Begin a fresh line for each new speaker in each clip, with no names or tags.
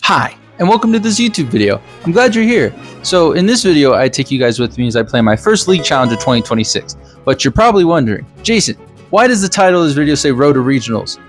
Hi, and welcome to this YouTube video. I'm glad you're here. So in this video, I take you guys with me as I play my first League Challenge of 2026. But you're probably wondering, Jason, why does the title of this video say Road to Regionals?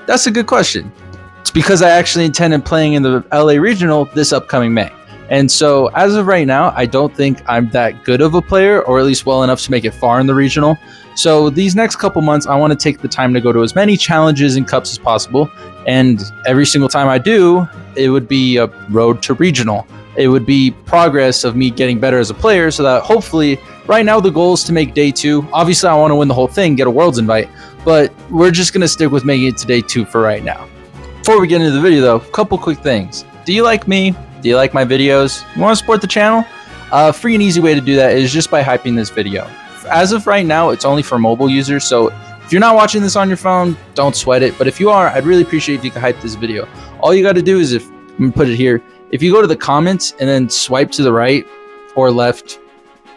That's a good question. It's because I actually intended playing in the LA Regional this upcoming May. And so as of right now, I don't think I'm that good of a player, or at least well enough to make it far in the regional. So these next couple months, I want to take the time to go to as many challenges and cups as possible. And every single time I do, it would be a road to regional. It would be progress of me getting better as a player, so that hopefully, right now the goal is to make day 2. Obviously, I want to win the whole thing, get a Worlds invite, but we're just going to stick with making it to day 2 for right now. Before we get into the video though, a couple quick things. Do you like me? Do you like my videos? You want to support the channel? Free and easy way to do that is just by hyping this video. As of right now, it's only for mobile users, so if you're not watching this on your phone, don't sweat it. But if you are, I'd really appreciate if you could hype this video. All you got to do is, I'm gonna put it here, if you go to the comments and then swipe to the right or left,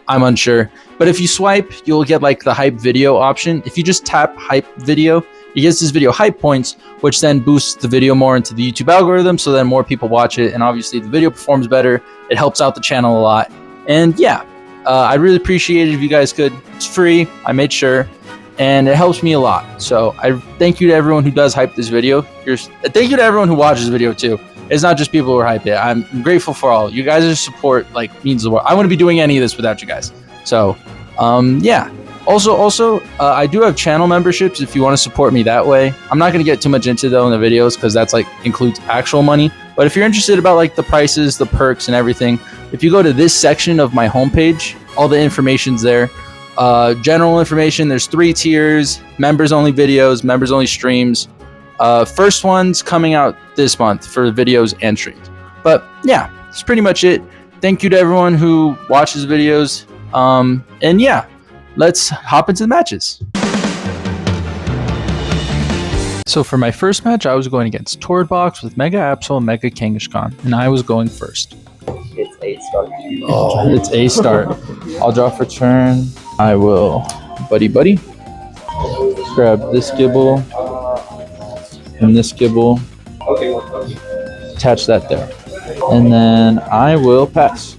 I'm unsure. But if you swipe, you'll get like the hype video option. If you just tap hype video, it gives this video hype points, which then boosts the video more into the YouTube algorithm, so then more people watch it, and obviously the video performs better. It helps out the channel a lot. And yeah, I'd really appreciate it if you guys could. It's free, I made sure, and it helps me a lot. So I thank you to everyone who does hype this video. Thank you to everyone who watches the video too. It's not just people who are hyped it. I'm grateful for all. You guys' support means the world. I wouldn't be doing any of this without you guys. So yeah. Also, I do have channel memberships if you want to support me that way. I'm not going to get too much into though in the videos because that's includes actual money. But if you're interested about the prices, the perks, and everything, if you go to this section of my homepage, all the information's there. General information, there's 3 tiers: members only videos, members only streams. First one's coming out this month for videos and streams. But yeah, that's pretty much it. Thank you to everyone who watches videos. And yeah, let's hop into the matches. So for my first match, I was going against Toradbox with Mega Absol and Mega Kangaskhan, and I was going first.
It's A start.
Oh, it's A start. I'll draw for turn. I will buddy. Grab this Gibble and this Gibble. Attach that there. And then I will pass.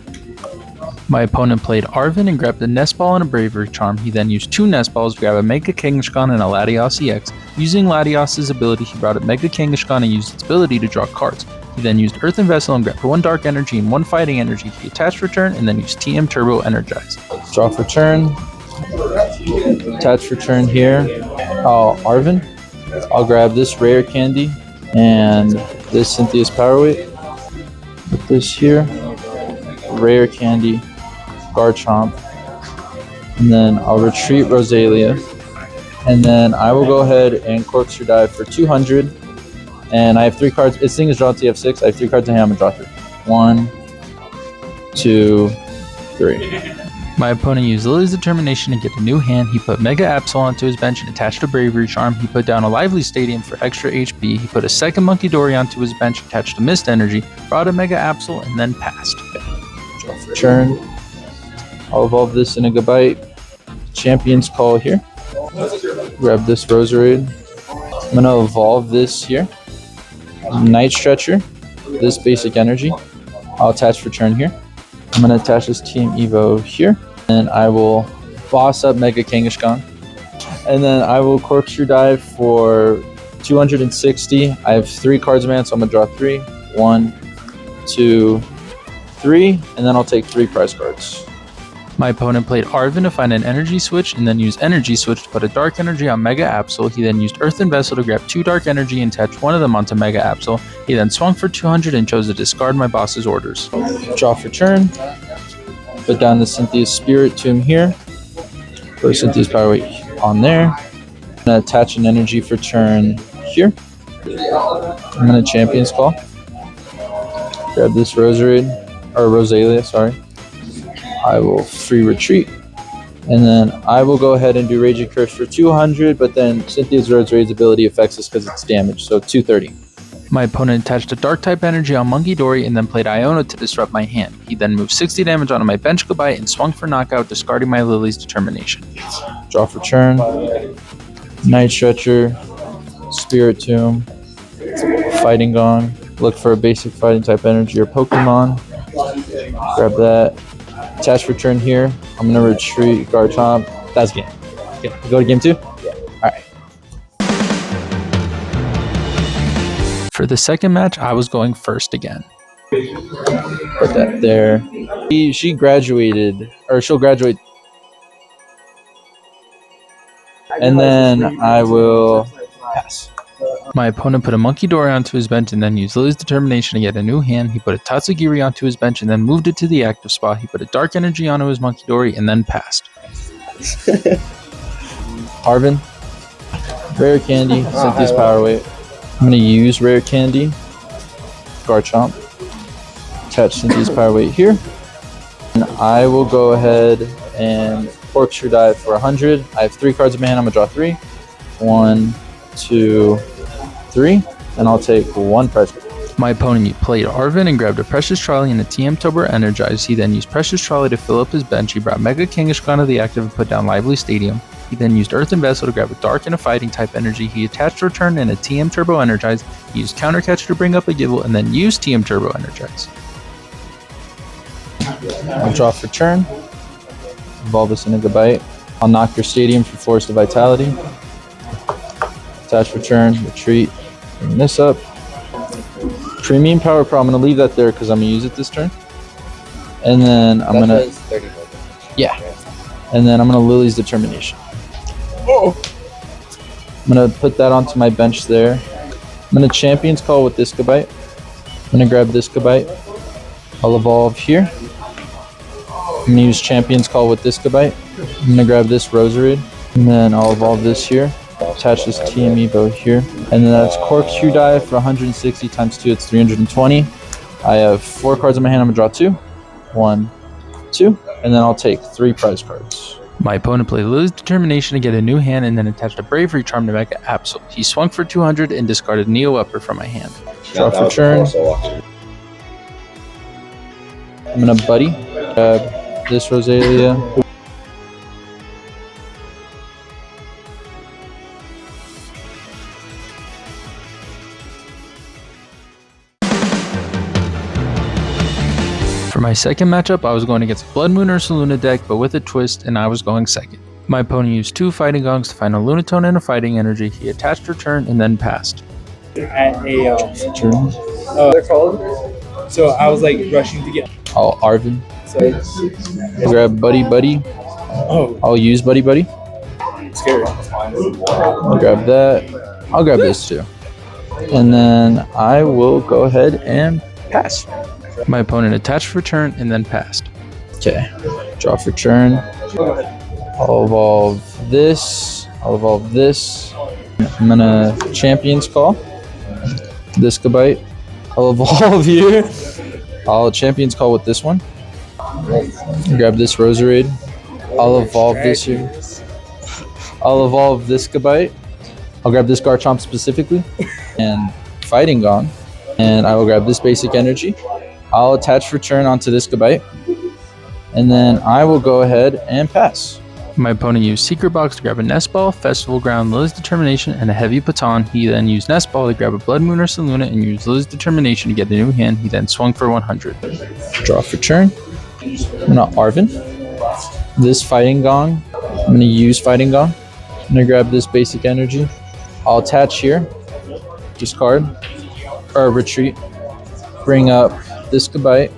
My opponent played Arven and grabbed a Nest Ball and a Bravery Charm. He then used 2 Nest Balls to grab a Mega Kangaskhan and a Latios EX. Using Latios' ability, he brought up Mega Kangaskhan and used its ability to draw cards. He then used Earthen Vessel and grabbed 1 Dark Energy and 1 Fighting Energy. He attached for turn and then used TM Turbo Energize. Draw for turn. Attach for turn here. Arven. I'll grab this Rare Candy and this Cynthia's Power Weight. Put this here. Rare Candy. Garchomp, and then I'll retreat Rosalia, and then I will go ahead and Corkscrew Dive for 200, and I have 3 cards. This thing is drawn to F6. I have 3 cards in hand. I'm gonna draw 3. 1, 2, 3. My opponent used Lily's Determination to get a new hand. He put Mega Absol onto his bench and attached a Bravery Charm. He put down a Lively Stadium for extra HP. He put a second Monkey Dory onto his bench, attached a Mist Energy, brought a Mega Absol, and then passed. Draw for turn. I'll evolve this in a Gabite. Champion's Call here. Grab this Roserade. I'm going to evolve this here. Night Stretcher. This basic energy. I'll attach for turn here. I'm going to attach this Team Evo here. And I will boss up Mega Kangaskhan. And then I will Corkscrew Dive for 260. I have 3 cards in hand, so I'm going to draw 3. 1, 2, 3. And then I'll take 3 prize cards. My opponent played Arven to find an Energy Switch and then used Energy Switch to put a Dark Energy on Mega Absol. He then used Earthen Vessel to grab 2 Dark Energy and attach 1 of them onto Mega Absol. He then swung for 200 and chose to discard my boss's orders. Draw for turn. Put down the Cynthia's Spirit Tomb here. Put Cynthia's Power Weight on there. I'm going to attach an energy for turn here. I'm going to Champion's Call. Grab this Rosalia, sorry. I will free retreat, and then I will go ahead and do Raging Curse for 200, but then Cynthia's Roserade's ability affects us because it's damaged, so 230. My opponent attached a Dark-type energy on Monkey Dory and then played Iona to disrupt my hand. He then moved 60 damage onto my bench Gabite and swung for knockout, discarding my Lily's Determination. Draw for turn. Night Stretcher. Spirit Tomb. Fighting Gong. Look for a basic fighting type energy or Pokemon. Grab that. Attach for turn here. I'm gonna retreat Garchomp. That's game. Okay, go to game 2? Yeah. Alright. For the second match, I was going first again. Put that there. She graduated, or she'll graduate. And then I will pass. My opponent put a Monkey Dory onto his bench and then used Lily's Determination to get a new hand. He put a Tatsugiri onto his bench and then moved it to the active spot. He put a Dark Energy onto his Monkey Dory and then passed. Arvin, Rare Candy, Cynthia's Power Weight. I'm going to use Rare Candy, Garchomp, attach Cynthia's Power Weight here. And I will go ahead and Corkscrew Dive for 100. I have 3 cards in my hand. I'm going to draw 3. 1, 2, 3. And I'll take 1 prize card. My opponent played Arvin and grabbed a Precious Trolley and a TM Turbo Energize. He then used Precious Trolley to fill up his bench. He brought Mega Kangaskhan to the active and put down Lively Stadium. He then used Earthen Vessel to grab a Dark and a Fighting type energy. He attached Return and a TM Turbo Energize. He used Counter Catcher to bring up a Gible and then used TM Turbo Energize. I'll draw for turn. Evolve this in a Gabite. I'll knock your Stadium for Force of Vitality. Attach return, retreat, bring this up. Premium Power Pro, I'm going to leave that there because I'm going to use it this turn. And then I'm going to... Yeah. And then I'm going to Lily's Determination. Oh! I'm going to put that onto my bench there. I'm going to Champion's Call with this Gabite. I'm going to grab this Gabite. I'll evolve here. I'm going to use Champion's Call with this Gabite. I'm going to grab this Roserade. And then I'll evolve this here. Attach this TM Evo here. And then that's Corkscrew Dive for 160 times 2. It's 320. I have 4 cards in my hand. I'm going to draw 2. 1, 2. And then I'll take 3 prize cards. My opponent played Lily's Determination to get a new hand and then attached a Bravery Charm to Mega Absol. He swung for 200 and discarded Neo Upper from my hand. Draw for turn. I'm going to Buddy. This Rosalia. For my second matchup, I was going against a Blood Moon or Luna deck, but with a twist, and I was going second. My opponent used 2 Fighting Gongs to find a Lunatone and a Fighting Energy. He attached Return and then passed.
At a turn. They're called. So I was like rushing to get.
I'll Arvin. So grab Buddy.
Oh.
I'll use Buddy.
Scary.
I'll grab that. I'll grab this too. And then I will go ahead and pass. My opponent attached for turn and then passed. Okay. Draw for turn. I'll evolve this. I'm gonna Champion's Call. This Gabite. I'll evolve here. I'll Champion's Call with this one. Grab this Roserade. I'll evolve this here. I'll evolve this Gabite. I'll grab this Garchomp specifically. And Fighting Gong. And I will grab this basic energy. I'll attach Return onto this Gabite. And then I will go ahead and pass. My opponent used Secret Box to grab a Nest Ball, Festival Ground, Lily's Determination, and a Heavy Baton. He then used Nest Ball to grab a Blood Moon or Saluna and used Lily's Determination to get a new hand. He then swung for 100. Draw for turn. I'm going to Arvin. This Fighting Gong. I'm going to use Fighting Gong. I'm going to grab this basic energy. I'll attach here. Discard. Or retreat. Bring up this Gabite.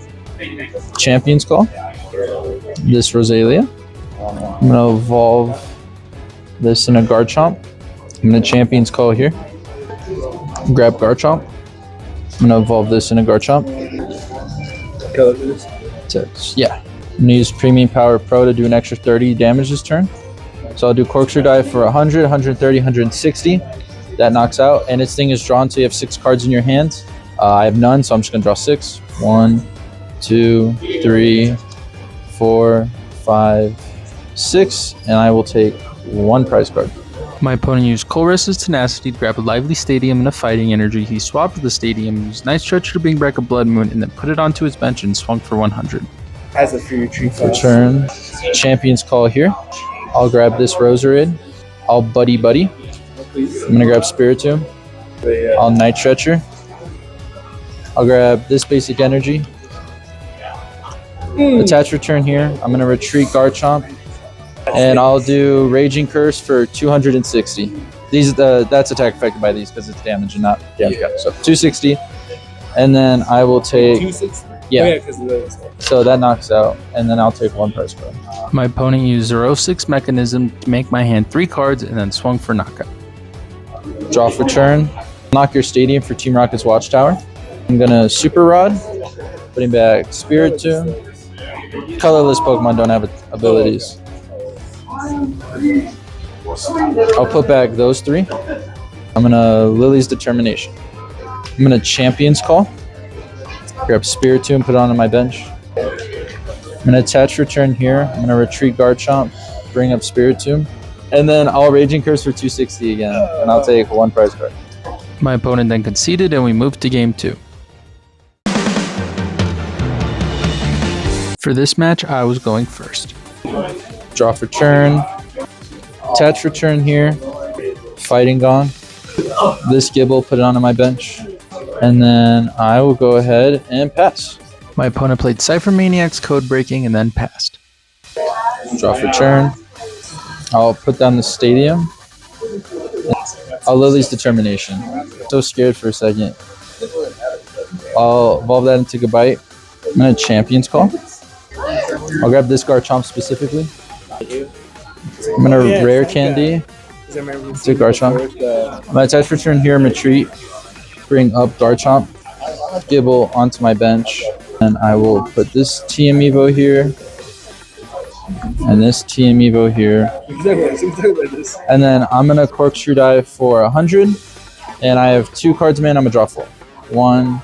Champion's Call. This Rosalia. I'm going to evolve this in a Garchomp. I'm going to Champion's Call here. Grab Garchomp. I'm going to evolve this in a Garchomp. Yeah. I'm going to use Premium Power Pro to do an extra 30 damage this turn. So I'll do Corkscrew Dive for 100, 130, 160. That knocks out. And its thing is drawn, so you have 6 cards in your hand. I have none, so I'm just going to draw 6. 1, 2, 3, 4, 5, 6, and I will take 1 prize card. My opponent used Colress's Tenacity to grab a Lively Stadium and a Fighting Energy. He swapped the Stadium, used Night Stretcher to bring back a Blood Moon, and then put it onto his bench and swung for 100.
As a free retreat.
Return. Champion's Call here. I'll grab this Roserade. I'll Buddy. I'm going to grab Spiritomb. I'll Night Stretcher. I'll grab this basic energy. Attach return here. I'm going to retreat Garchomp. And I'll do Raging Curse for 260. That's attack affected by these because it's damage and not damage. Yeah. So 260. And then I will take...
260?
Yeah.
Because of those.
So that knocks out. And then I'll take 1 price card. My opponent used 0-6 Mechanism to make my hand 3 cards and then swung for knockout. Draw for turn. Knock your Stadium for Team Rocket's Watchtower. I'm going to Super Rod. Putting back Spirit Tomb. Colorless Pokemon don't have abilities. I'll put back those 3. I'm going to Lily's Determination. I'm going to Champion's Call. Grab Spirit Tomb, put it onto my bench. I'm going to attach return here. I'm going to retreat Garchomp, bring up Spirit Tomb. And then I'll Raging Curse for 260 again. And I'll take 1 prize card. My opponent then conceded and we moved to game 2. For this match, I was going first. Draw for turn. Attach return here. Fighting Gong. This Gibble, put it onto my bench. And then I will go ahead and pass. My opponent played Cypher Maniac's Code Breaking and then passed. Draw for turn. I'll put down the Stadium. I'll Lily's Determination. So scared for a second. I'll evolve that into Gabite. I'm going to Champion's Call. I'll grab this Garchomp specifically. I'm going to Rare Candy. Take Garchomp. I'm going to attach return here and retreat. Bring up Garchomp. Gibble onto my bench. And I will put this TM Evo here. And this TM Evo here. And then I'm going to Corkscrew Dive for 100. And I have 2 cards, man. I'm going to draw 4. 1,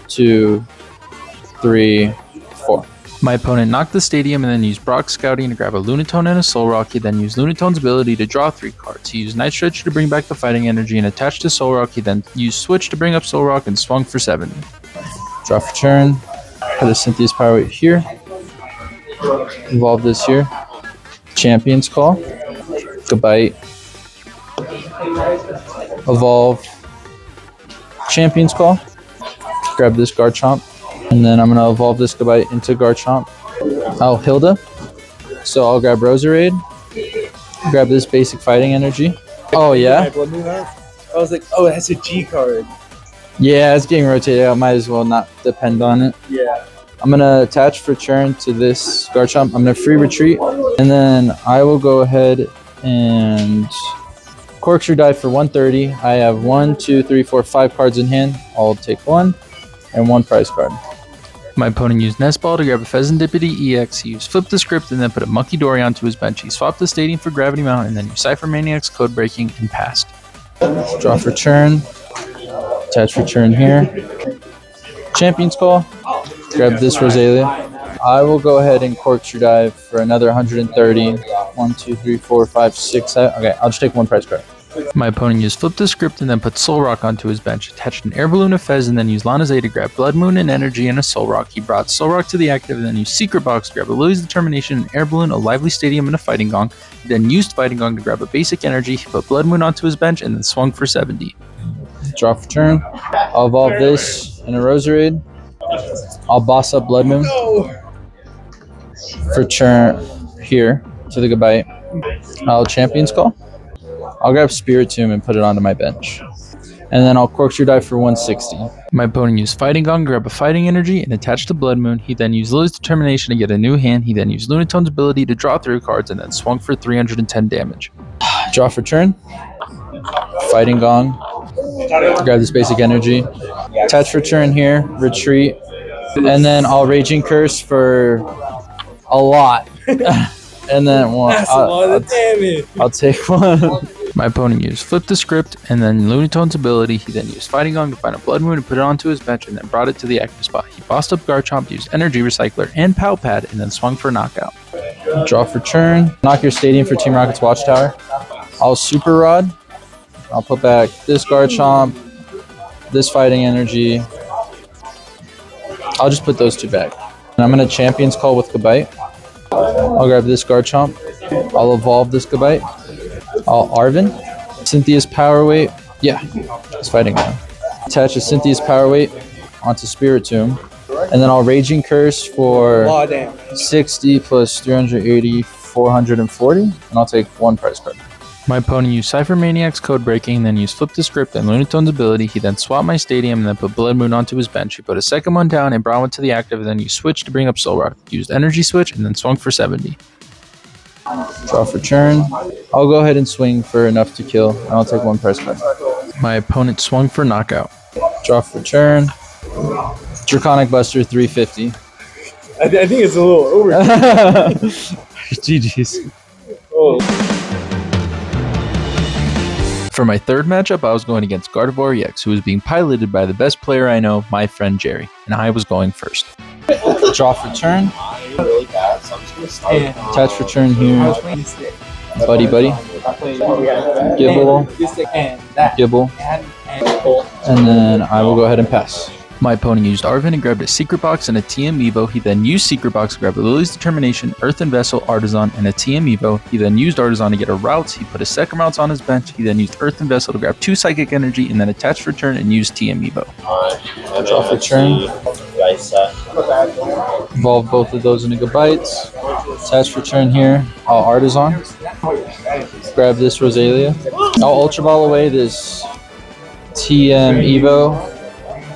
2, 3, 4. My opponent knocked the Stadium and then used Brock Scouting to grab a Lunatone and a Solrock. He then used Lunatone's ability to draw 3 cards. He used Night Stretcher to bring back the Fighting Energy and attached to Solrock. He then used Switch to bring up Solrock and swung for 70. Draw for turn. Put a Cynthia's Power Weight here. Evolve this here. Champion's Call. Gabite. Evolve. Champion's Call. Grab this Garchomp. And then I'm going to evolve this Gabite into Garchomp. I'll Hilda. So I'll grab Roserade. Grab this basic Fighting Energy. Oh, yeah?
I was like, oh, it has a G card.
Yeah, it's getting rotated. I might as well not depend on it.
Yeah.
I'm going to attach for turn to this Garchomp. I'm going to free retreat. And then I will go ahead and Corkscrew Dive for 130. I have 1, 2, 3, 4, 5 cards in hand. I'll take 1 and 1 prize card. My opponent used Nest Ball to grab a Pheasantipity EX. He used Flip the Script and then put a Monkey Dory onto his bench. He swapped the Stadium for Gravity Mount and then used Cypher Maniac's Code Breaking and passed. Draw for turn. Attach for turn here. Champion's Call. Grab this Rosalia. I will go ahead and Corkscrew Dive for another 130. 1, 2, 3, 4, 5, 6, 7. Okay, I'll just take 1 prize card. My opponent used Flip the Script and then put Solrock onto his bench, attached an Air Balloon of Fez, and then used Lana Zay to grab Blood Moon and Energy and a Solrock. He brought Solrock to the active and then used Secret Box to grab a Lily's Determination, an Air Balloon, a Lively Stadium, and a Fighting Gong. He then used Fighting Gong to grab a basic energy, he put Blood Moon onto his bench, and then swung for 70. Draw for turn. I'll evolve this in a Roserade. I'll boss up Blood Moon for turn here to the Gabite. I'll Champion's Call. I'll grab Spirit Tomb and put it onto my bench. And then I'll Corkscrew Dive for 160. My opponent used Fighting Gong, grab a Fighting Energy, and attach to Blood Moon. He then used Lily's Determination to get a new hand. He then used Lunatone's ability to draw 3 cards and then swung for 310 damage. Draw for turn. Fighting Gong. Grab this basic energy. Attach for turn here. Retreat. And then I'll Raging Curse for a lot. And then I'll take 1. My opponent used Flip the Script and then Lunatone's ability. He then used Fighting Gong to find a Blood Moon and put it onto his bench and then brought it to the active spot. He bossed up Garchomp, used Energy Recycler and Pow Pad and then swung for knockout. Draw for turn. Knock your Stadium for Team Rocket's Watchtower. I'll Super Rod. I'll put back this Garchomp, this Fighting Energy. I'll just put those 2 back. And I'm going to Champion's Call with Gabite. I'll grab this Garchomp. I'll evolve this Gabite. I'll Arven. Cynthia's Power Weight. Yeah, it's Fighting Gong. Attach a Cynthia's Power Weight. onto Spiritomb. And then I'll Raging Curse for
Oh, damn.
60 plus 380, 440. And I'll take 1 prize card. My opponent used Cypher Maniac's Code Breaking, then used Flip the Script and Lunatone's ability. He then swapped my Stadium and then put Blood Moon onto his bench. He put a second one down and brought one to the active, and then used Switch to bring up Soul Rock. Used Energy Switch and then swung for 70. Draw for turn. I'll go ahead and swing for enough to kill, and I'll take 1 prize card. My opponent swung for knockout. Draw for turn. Draconic Buster 350.
I think it's a little over.
GG's.
Oh.
For my third matchup, I was going against Gardevoir EX, who was being piloted by the best player I know, my friend Jerry, and I was going first. Draw for turn. Attach for turn here. Buddy. Gibble. Gibble. And then I will go ahead and pass. My opponent used Arvin and grabbed a Secret Box and a TM Evo. He then used Secret Box to grab a Lily's Determination, Earthen Vessel, Artisan, and a TM Evo. He then used Artisan to get a Routes. He put a second Routes on his bench. He then used Earthen Vessel to grab 2 Psychic Energy and then attach for turn and use TM Evo. Draw for turn. Evolve both of those into Gigabytes. Attach for turn here. I'll Artisan. Grab this Rosalia. I'll Ultra Ball away this TM Evo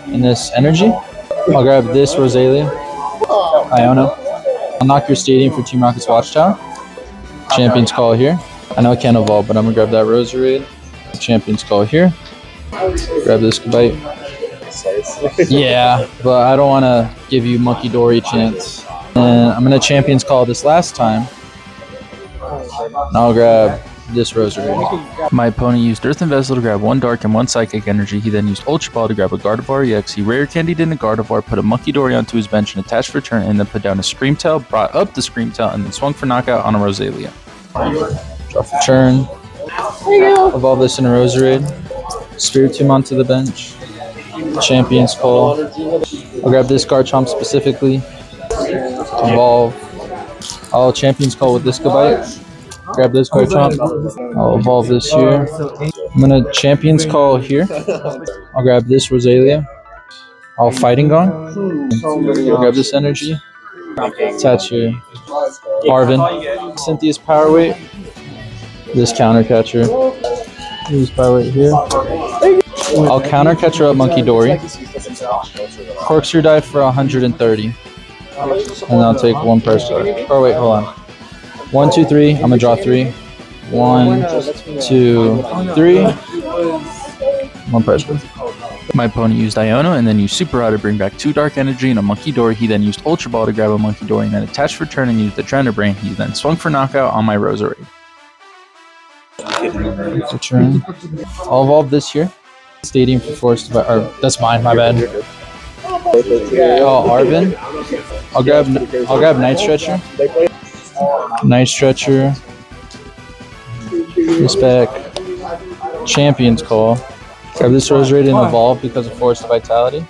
and this energy. I'll grab this Rosalia. Iono. I'll knock your Stadium for Team Rocket's Watchtower. Champion's Call here. I know I can't evolve, but I'm gonna grab that Roserade. Champion's Call here. Grab this Gabite. Yeah, but I don't want to give you Monkey Dory chance. And I'm gonna Champion's Call this last time. And I'll grab this Rosary. My opponent used Earthen Vessel to grab 1 Dark and 1 Psychic Energy. He then used Ultra Ball to grab a Gardevoir EX. He Rare Candied in a Gardevoir, put a Monkey Dory onto his bench and attached for turn, and then put down a Screamtail, brought up the Screamtail, and then swung for knockout on a Rosalia. Draw for turn. Evolve this in a Roserade. Spiritomb onto the bench. Champion's Call. I'll grab this Garchomp specifically. Evolve. I'll Champion's Call with this Gabite. Grab this Garchomp. I'll evolve this here. I'm gonna Champion's Call here. I'll grab this Rosalia. I'll Fighting Gone. I'll grab this energy. Attach here. Arvin. Cynthia's Power Weight. This Counter Catcher. Use Power Weight here. I'll Counter Catcher up Monkey Dory. Corkscrew Dive for 130. And I'll take 1 prize card. Oh wait, hold on. 1, 2, 3. I'm gonna draw 3. 1, 2, 3. 1 prize card. My opponent used Iono and then used Super Rod to bring back 2 Dark Energy and a Monkey Dory. He then used Ultra Ball to grab a Monkey Dory and then attached for turn and used the Trender Brain. He then swung for knockout on my Roserade. I'll evolve this here. Stadium for Forest, or that's mine, my bad. Oh, Arvin. I'll grab Night Stretcher. Night Stretcher. Respect. Champion's Call. Grab this Roserade and evolve because of Forest Vitality.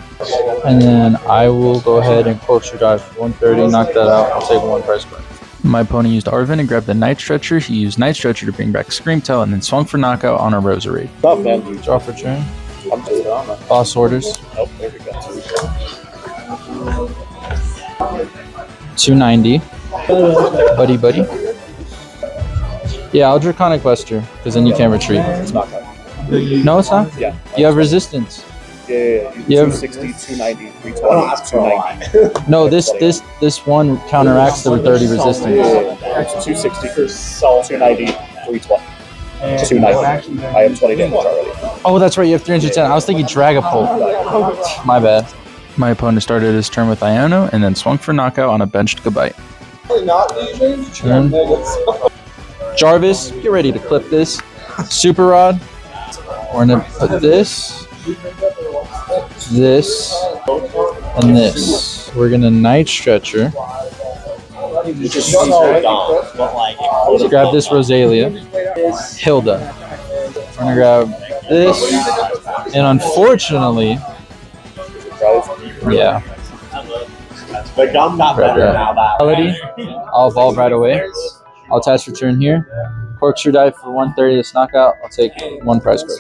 And then I will go ahead and Corkscrew Dive for 130, knock that out. I'll take 1 prize card. My opponent used Arvin and grabbed the Night Stretcher. He used Night Stretcher to bring back Screamtail and then swung for knockout on a Roserade. Draw for turn. Boss Orders. 290. Buddy. Yeah, I'll Draconic Buster, because then you can't retreat. No, it's not?
Yeah.
You have resistance.
Yeah.
You have
260, 290, 320, 290.
No, this one counteracts the 30 resistance.
It's 260, 290, 320. 290. I have 20 damage already.
Oh, that's right. You have 310. I was thinking Dragapult. My bad. My opponent started his turn with Iono and then swung for knockout on a benched Gabite. Turn. Jarvis, get ready to clip this. Super Rod. We're going to put this, and this. We're going to Night Stretcher. Grab this Rosalia. Hilda. We're going to grab this. And unfortunately, yeah. I'll evolve right away. I'll attach return here. Corkscrew Dive for 130 this knockout. I'll take 1 prize card.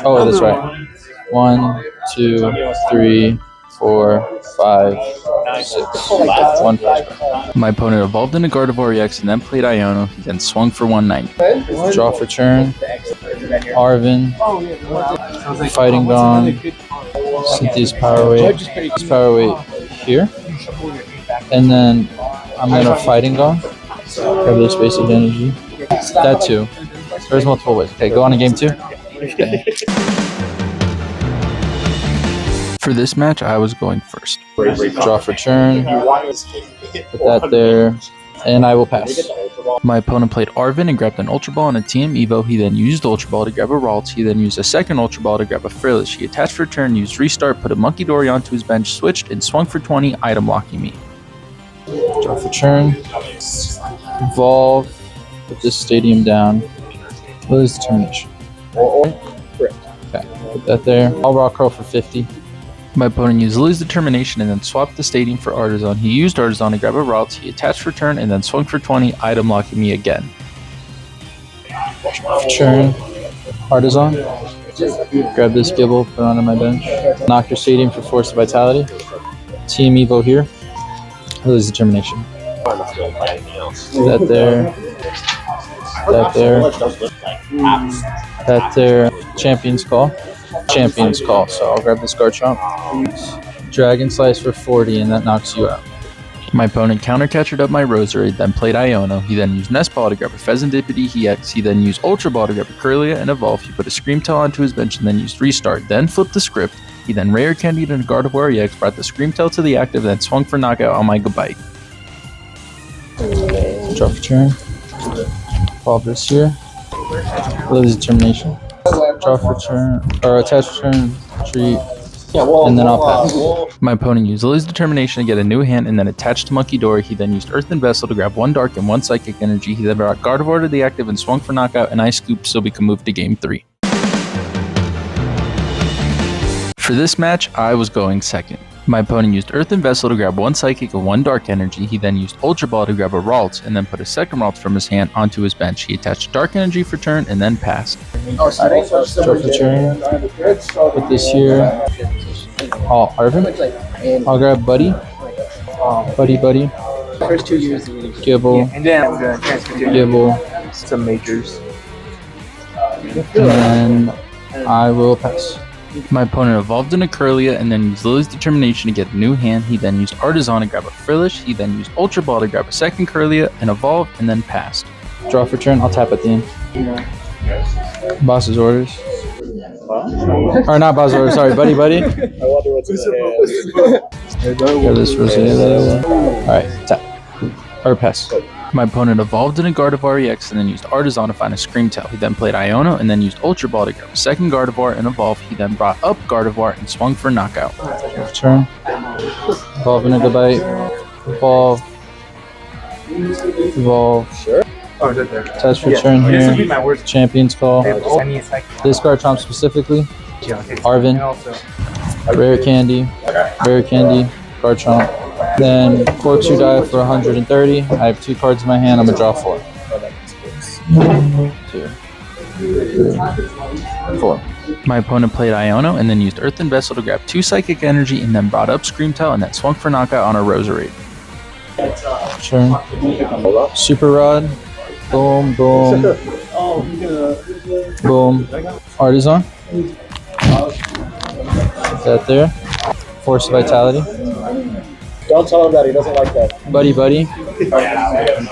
Oh, that's right. 1, 2, 3, 4, 5, 6. 1 pass. My opponent evolved into Gardevoir EX and then played Iono. He then swung for 190. Draw for turn. Arvin. Fighting Gong. Cynthia's Power Weight. Power Weight here. And then I'm gonna Fighting Gong. Grab this basic energy. That too. There's multiple ways. Okay, go on to game 2. Okay. For this match, I was going first. Draw for turn. Put that there. And I will pass. My opponent played Arvin and grabbed an Ultra Ball and a TM Evo. He then used Ultra Ball to grab a Ralts. He then used a second Ultra Ball to grab a Frillish. He attached for turn, used Restart, put a Monkey Dory onto his bench, switched, and swung for 20, item locking me. Draw for turn. Evolve. Put this stadium down. What is determination? Okay, put that there. I'll Rock Curl for 50. My opponent used Lily's Determination and then swapped the stadium for Artisan. He used Artisan to grab a Ralts. He attached for turn and then swung for 20, item locking me again. Turn. Artisan. Grab this Gibble, put it onto my bench. Knock your stadium for Force of Vitality. Team Evo here. Lily's Determination. That there. That there. That there. Champion's Call. Champion's Call. So I'll grab this Garchomp. Dragon Slice for 40 and that knocks you out. My opponent counter-catchered up my Roserade, then played Iono. He then used Nest Ball to grab a Pheasantipede EX. He then used Ultra Ball to grab a Kirlia and Evolve. He put a Screamtail onto his bench and then used Restart, then flipped the script. He then Rare Candied and Gardevoir EX, brought the Screamtail to the active, then swung for knockout on my Gabite. Draw for turn. Evolve this here. Lily's Determination. Draw for turn, or attach for turn, treat, and then I'll pass. My opponent used Lily's Determination to get a new hand and then attached to Monkey Dory. He then used Earthen Vessel to grab 1 Dark and 1 Psychic Energy. He then brought Gardevoir to the active and swung for knockout, and I scooped so we can move to game 3. For this match, I was going second. My opponent used Earthen Vessel to grab 1 Psychic and 1 Dark Energy. He then used Ultra Ball to grab a Ralts and then put a second Ralts from his hand onto his bench. He attached Dark Energy for turn and then passed. Draw for turn. Put this here. Oh, Arvin. I'll grab Buddy. Buddy.
First 2 years.
Gibble.
And then I'm going to transfer to
Gibble.
some majors.
And then I will pass. My opponent evolved into Kirlia and then used Lily's Determination to get a new hand. He then used Artisan to grab a Frillish. He then used Ultra Ball to grab a second Kirlia and evolve and then passed. Draw for turn. I'll tap at the end. Boss's orders. Or not boss's orders, sorry, buddy.
I wonder what's in the hand.
Grab this Rosetta. Alright, tap. Or pass. My opponent evolved into Gardevoir EX and then used Artisan to find a Screamtail. He then played Iono and then used Ultra Ball to grab a second Gardevoir and evolve. He then brought up Gardevoir and swung for knockout. Turn. Evolve into Gabite. Evolve. Evolve.
Sure.
Oh, is it there?
Test for turn
This would be
here.
my worst.
Champion's Call. This Garchomp specifically. Arvin. Rare Candy. Garchomp. Then Corkscrew die for 130. I have 2 cards in my hand. I'm gonna draw 4. 2, 3, 4. My opponent played Iono and then used Earthen Vessel to grab 2 Psychic Energy and then brought up Screamtail and then swung for knockout on a Roserade. Turn. Super Rod. Boom, boom. Boom. Artisan. That there. Force of Vitality.
Don't tell him that, he doesn't like that.
Buddy.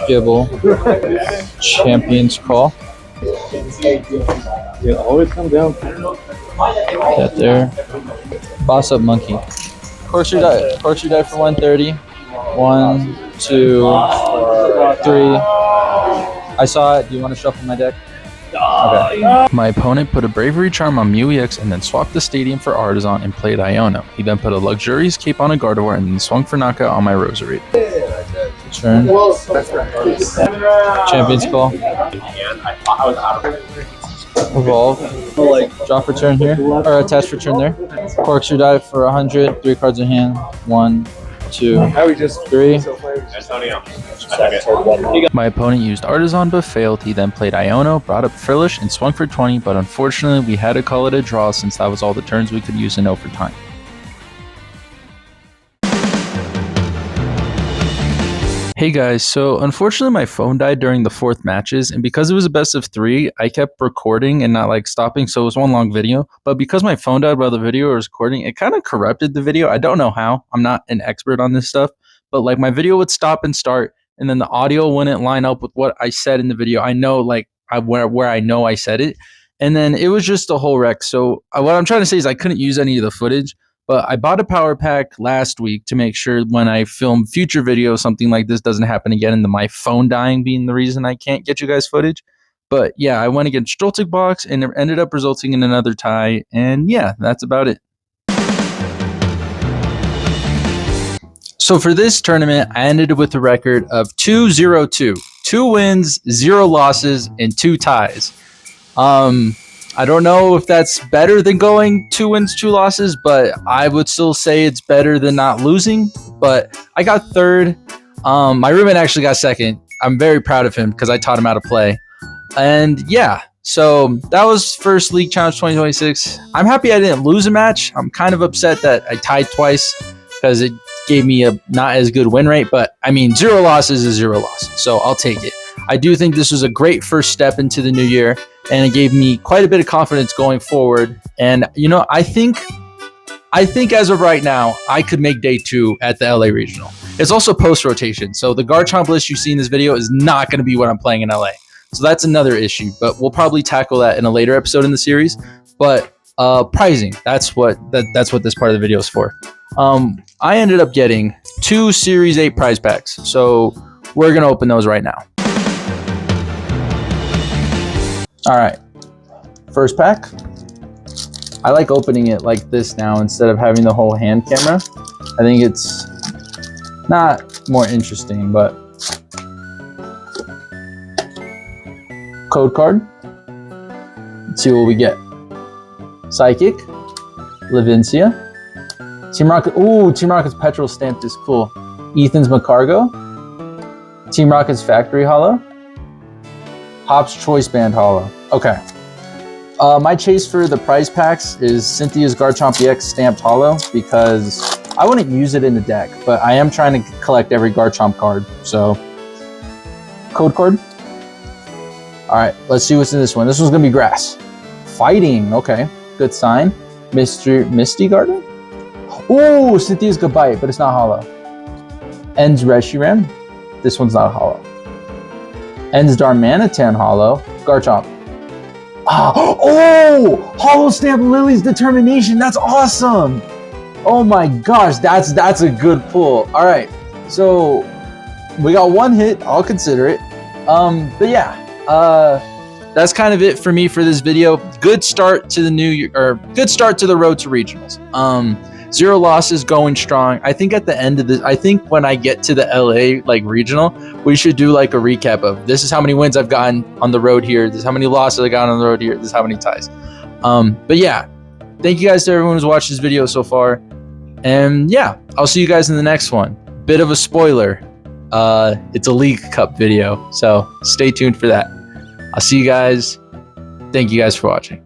Gibble. Champion's Call.
You always come down.
That there. Boss Up Monkey. Corkscrew die for 130. 1, 2, 3. I saw it. Do you want to shuffle my deck? Okay. My opponent put a Bravery Charm on Mew EX and then swapped the stadium for Artisan and played Iono. He then put a Luxurious Cape on a Gardevoir and then swung for knockout on my Roserade. Turn. Champion's Call. Evolve. Draw for turn here. Or attach for turn there. Corkscrew die for 100. 3 cards in hand. 1, 2,
How we just
3.
so players.
Turn 1.
My opponent used Artisan but failed. He then played Iono, brought up Frillish, and swung for 20, but unfortunately we had to call it a draw since that was all the turns we could use in overtime. Hey guys, so unfortunately my phone died during the 4th matches, and because it was a best of 3, I kept recording and not like stopping, so it was one long video. But because my phone died while the video was recording, it kind of corrupted the video. I don't know how. I'm not an expert on this stuff, but like my video would stop and start, and then the audio wouldn't line up with what I said in the video. I know like where I know I said it, and then it was just a whole wreck. So what I'm trying to say is I couldn't use any of the footage. But I bought a power pack last week to make sure when I film future videos, something like this doesn't happen again, and my phone dying being the reason I can't get you guys footage. But yeah, I went against Stoltic Box, and it ended up resulting in another tie. And yeah, that's about it. So for this tournament, I ended with a record of 2-0-2. 2 wins, 0 losses, and 2 ties. I don't know if that's better than going 2 wins, 2 losses, but I would still say it's better than not losing. But I got 3rd. My roommate actually got 2nd. I'm very proud of him because I taught him how to play. And yeah, so that was first League Challenge 2026. I'm happy I didn't lose a match. I'm kind of upset that I tied twice because it gave me a not as good win rate. But I mean, 0 losses is 0 losses, so I'll take it. I do think this was a great first step into the new year, and it gave me quite a bit of confidence going forward. And you know, I think as of right now, I could make day 2 at the LA Regional. It's also post rotation, so the Garchomp list you see in this video is not going to be what I'm playing in LA. So that's another issue, but we'll probably tackle that in a later episode in the series. But pricing, that's what this part of the video is for. I ended up getting 2 Series 8 prize packs, so we're gonna open those right now. All right, first pack. I like opening it like this now instead of having the whole hand camera. I think it's not more interesting, but code card. Let's see what we get. Psychic, Levincia, Team Rocket. Ooh, Team Rocket's Petrol stamped is cool. Ethan's Macargo, Team Rocket's Factory Hollow, Hop's Choice Band Hollow. Okay. My chase for the prize packs is Cynthia's Garchomp EX stamped hollow because I wouldn't use it in the deck, but I am trying to collect every Garchomp card. So, code card. All right, let's see what's in this one. This one's gonna be grass. Fighting. Okay, good sign. Misty Garden. Ooh, Cynthia's Gabite, but it's not hollow. Ends Reshiram. This one's not hollow. Ends Darmanitan hollow. Garchomp. Oh, hollow stamp Lily's Determination. That's awesome. Oh my gosh, that's a good pull. All right, so we got 1 hit. I'll consider it. But yeah, that's kind of it for me for this video. Good start to the new year, or good start to the road to regionals. 0 losses, going strong. I think at the end of this, I think when I get to the LA like regional, we should do like a recap of this is how many wins I've gotten on the road here. This is how many losses I got on the road here. This is how many ties. But yeah, thank you guys to everyone who's watched this video so far. And yeah, I'll see you guys in the next one. Bit of a spoiler. It's a League Cup video, so stay tuned for that. I'll see you guys. Thank you guys for watching.